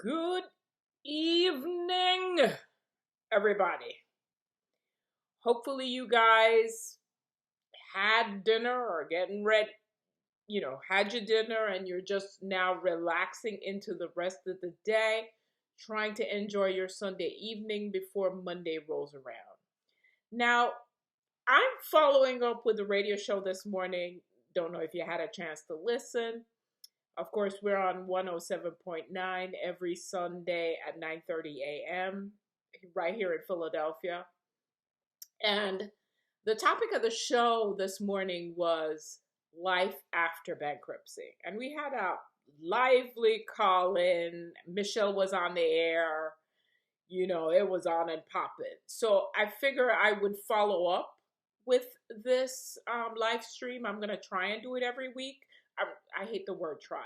Good evening, everybody. Hopefully, you guys had dinner or getting ready, had your dinner and you're just now relaxing into the rest of the day, trying to enjoy your Sunday evening before Monday rolls around. Now, I'm following up with the radio show this morning. Don't know if you had a chance to listen. Of course, we're on 107.9 every Sunday at 9:30 a.m. right here in Philadelphia. And the topic of the show this morning was life after bankruptcy. And we had a lively call in. Michelle was on the air. It was on and popping. So I figure I would follow up with this live stream. I'm going to try and do it every week. I hate the word try.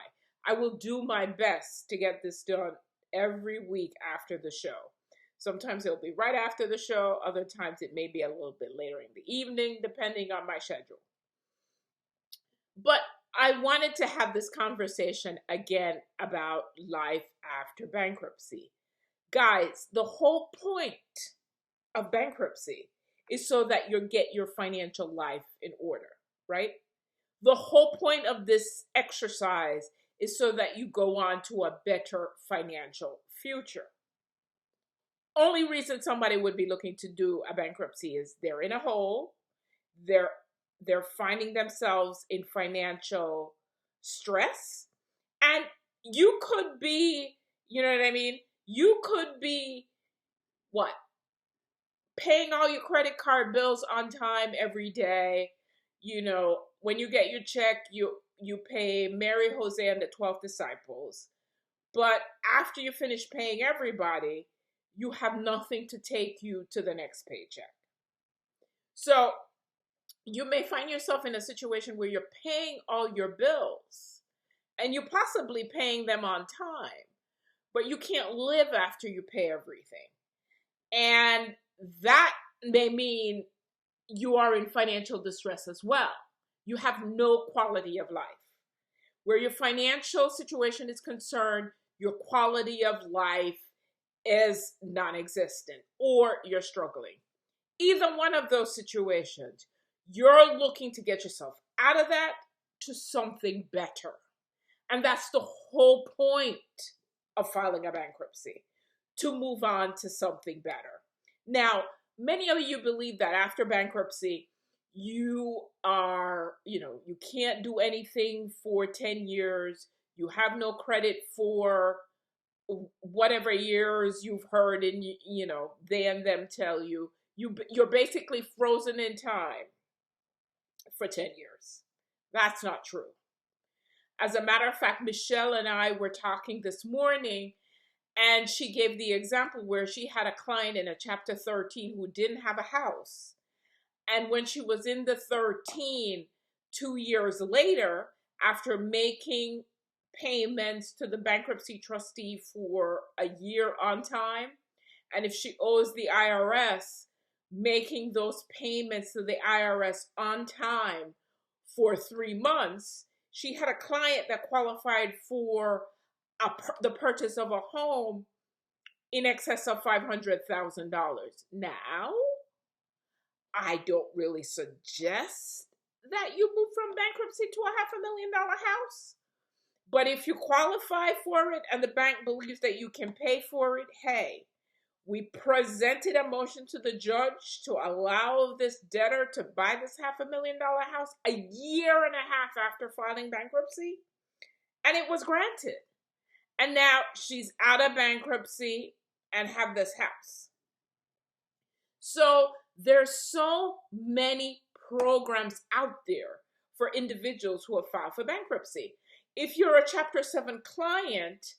I will do my best to get this done every week after the show. Sometimes it'll be right after the show. Other times it may be a little bit later in the evening, depending on my schedule. But I wanted to have this conversation again about life after bankruptcy. Guys, the whole point of bankruptcy is so that you get your financial life in order, right? The whole point of this exercise is so that you go on to a better financial future. Only reason somebody would be looking to do a bankruptcy is they're in a hole, they're finding themselves in financial stress, and you could be, you know what I mean? You could be what? Paying all your credit card bills on time every day. When you get your check, you pay Mary, Jose, and the 12 disciples. But after you finish paying everybody, you have nothing to take you to the next paycheck. So you may find yourself in a situation where you're paying all your bills and you're possibly paying them on time, but you can't live after you pay everything. And that may mean you are in financial distress as well. You have no quality of life. Where your financial situation is concerned, your quality of life is non-existent or you're struggling. Either one of those situations, you're looking to get yourself out of that to something better. And that's the whole point of filing a bankruptcy, to move on to something better. Now, many of you believe that after bankruptcy, you can't do anything for 10 years. You have no credit for whatever years you've heard and, they and them tell you. You're basically frozen in time for 10 years. That's not true. As a matter of fact, Michelle and I were talking this morning, and she gave the example where she had a client in a Chapter 13 who didn't have a house. And when she was in the 13, 2 years later, after making payments to the bankruptcy trustee for a year on time, and if she owes the IRS, making those payments to the IRS on time for 3 months, she had a client that qualified for the purchase of a home in excess of $500,000. Now, I don't really suggest that you move from bankruptcy to a $500,000 house. But if you qualify for it and the bank believes that you can pay for it, hey, we presented a motion to the judge to allow this debtor to buy this $500,000 house a year and a half after filing bankruptcy, and it was granted. And now she's out of bankruptcy and have this house. So there's so many programs out there for individuals who have filed for bankruptcy. If you're a Chapter 7 client,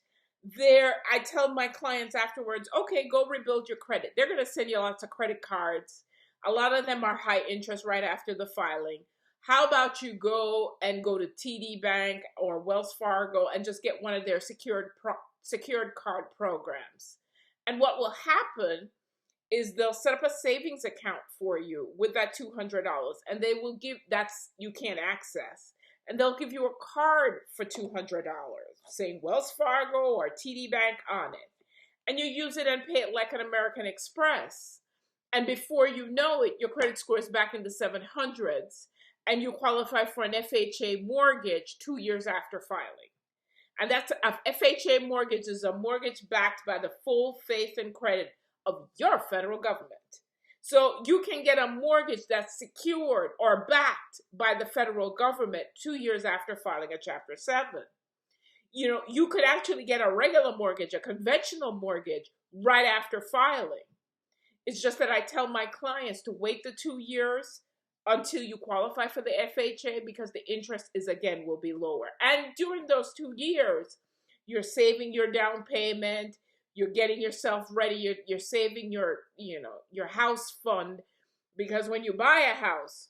I tell my clients afterwards, okay, go rebuild your credit. They're going to send you lots of credit cards. A lot of them are high interest right after the filing. How about you go to TD Bank or Wells Fargo and just get one of their secured card programs. And what will happen is they'll set up a savings account for you with that $200, and they will you can't access. and they'll give you a card for $200 saying Wells Fargo or TD Bank on it. And you use it and pay it like an American Express. And before you know it, your credit score is back in the 700s and you qualify for an FHA mortgage 2 years after filing. And that's a FHA mortgage is a mortgage backed by the full faith and credit of your federal government. So you can get a mortgage that's secured or backed by the federal government 2 years after filing a Chapter 7. You know, you could actually get a regular mortgage, a conventional mortgage, right after filing. It's just that I tell my clients to wait the 2 years until you qualify for the FHA because the interest will be lower. And during those 2 years, you're saving your down payment, you're getting yourself ready, you're saving your house fund, because when you buy a house,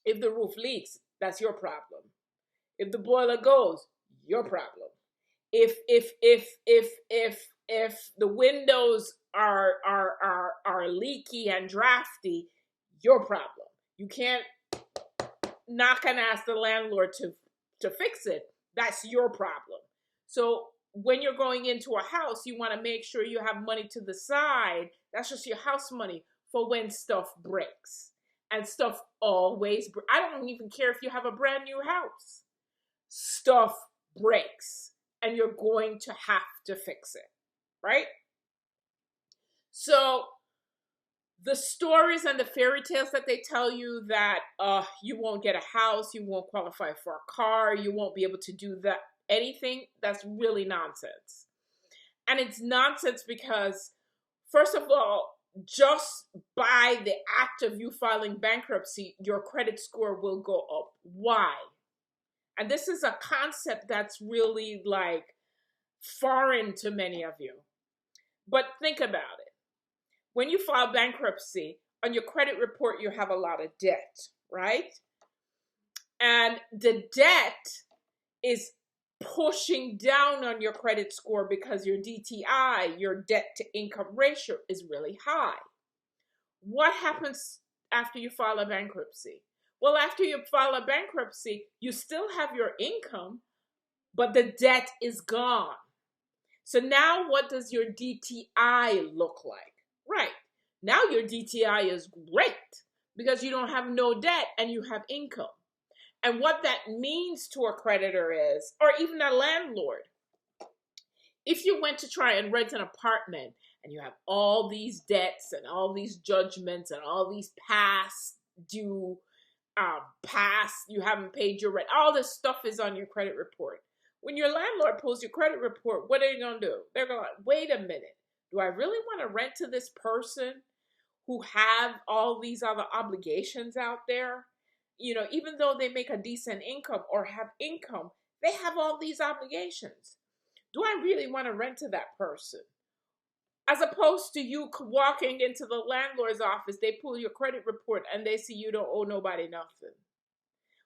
if the roof leaks, that's your problem. If the boiler goes, your problem. If the windows are leaky and drafty, your problem. You can't knock and ask the landlord to fix it. That's your problem. So when you're going into a house, you want to make sure you have money to the side. That's just your house money for when stuff breaks. And stuff always breaks. I don't even care if you have a brand new house. Stuff breaks and you're going to have to fix it, right? So the stories and the fairy tales that they tell you that you won't get a house, you won't qualify for a car, you won't be able to do that anything, that's really nonsense. And it's nonsense because, first of all, just by the act of you filing bankruptcy, your credit score will go up. Why? And this is a concept that's really like foreign to many of you. But think about it. When you file bankruptcy, on your credit report, you have a lot of debt, right? And the debt is pushing down on your credit score because your DTI, your debt to income ratio, is really high. What happens after you file a bankruptcy? Well, after you file a bankruptcy, you still have your income, but the debt is gone. So now what does your DTI look like? Right. Now your DTI is great because you don't have no debt and you have income. And what that means to a creditor is, or even a landlord, if you went to try and rent an apartment and you have all these debts and all these judgments and all these past due, you haven't paid your rent, all this stuff is on your credit report. When your landlord pulls your credit report, what are you going to do? They're going to, wait a minute, do I really want to rent to this person who have all these other obligations out there? You know, even though they make a decent income or have income, they have all these obligations. Do I really want to rent to that person? As opposed to you walking into the landlord's office, they pull your credit report and they see you don't owe nobody nothing.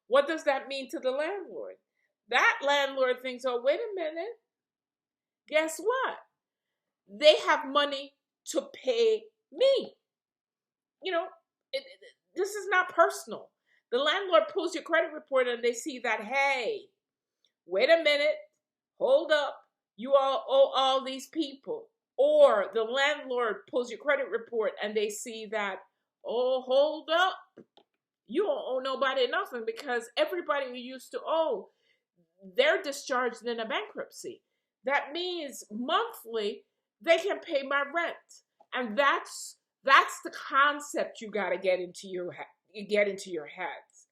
What does that mean to the landlord? That landlord thinks, oh, wait a minute. Guess what? They have money to pay me. You know, this is not personal. The landlord pulls your credit report and they see that, hey, wait a minute, hold up, you all owe all these people. Or the landlord pulls your credit report and they see that, oh, hold up, you don't owe nobody nothing because everybody you used to owe, they're discharged in a bankruptcy. That means monthly they can pay my rent. And that's the concept you got to get into your heads.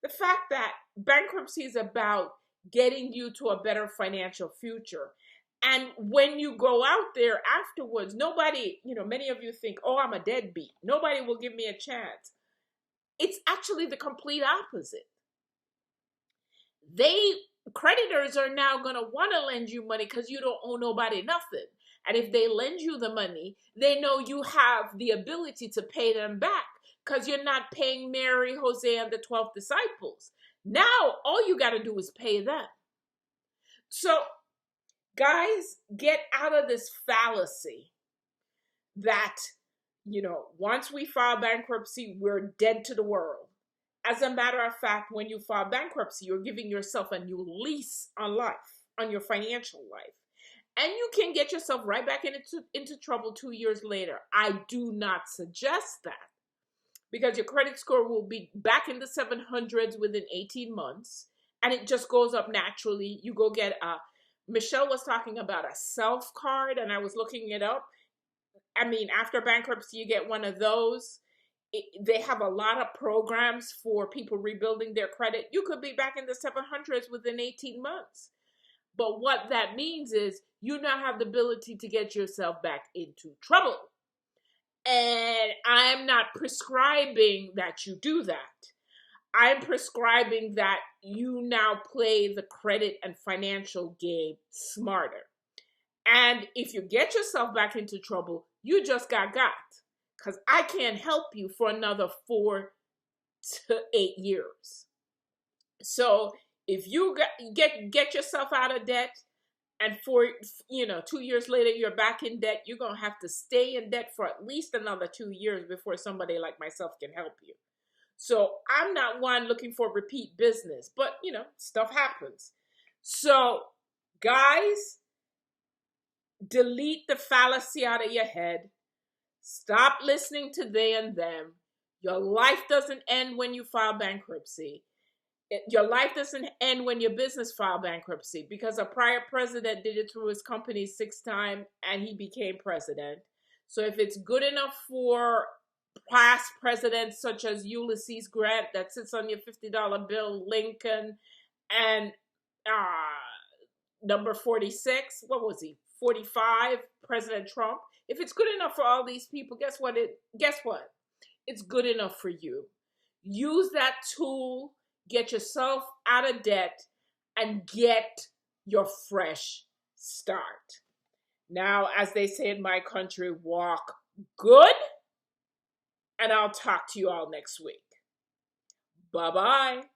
The fact that bankruptcy is about getting you to a better financial future. And when you go out there afterwards, nobody, many of you think, oh, I'm a deadbeat. Nobody will give me a chance. It's actually the complete opposite. Creditors are now going to want to lend you money because you don't owe nobody nothing. And if they lend you the money, they know you have the ability to pay them back because you're not paying Mary, Jose, and the 12 disciples. Now, all you got to do is pay them. So, guys, get out of this fallacy that, once we file bankruptcy, we're dead to the world. As a matter of fact, when you file bankruptcy, you're giving yourself a new lease on life, on your financial life. And you can get yourself right back into trouble 2 years later. I do not suggest that, because your credit score will be back in the 700s within 18 months, and it just goes up naturally. You go get Michelle was talking about a self card, and I was looking it up. I mean, after bankruptcy, you get one of those. They have a lot of programs for people rebuilding their credit. You could be back in the 700s within 18 months. But what that means is you now have the ability to get yourself back into trouble. And I'm not prescribing that you do that. I'm prescribing that you now play the credit and financial game smarter. And if you get yourself back into trouble, you just got. Because I can't help you for another 4 to 8 years. So if you get yourself out of debt, and 2 years later you're back in debt, you're gonna have to stay in debt for at least another 2 years before somebody like myself can help you. So I'm not one looking for repeat business, but stuff happens. So guys, delete the fallacy out of your head. Stop listening to they and them. Your life doesn't end when you file bankruptcy. Your life doesn't end when your business filed bankruptcy, because a prior president did it through his company 6 times and he became president. So if it's good enough for past presidents such as Ulysses Grant that sits on your $50 bill, Lincoln, and number 46, what was he? 45, President Trump. If it's good enough for all these people, guess what? It's good enough for you. Use that tool, get yourself out of debt, and get your fresh start. Now, as they say in my country, walk good, and I'll talk to you all next week. Bye-bye.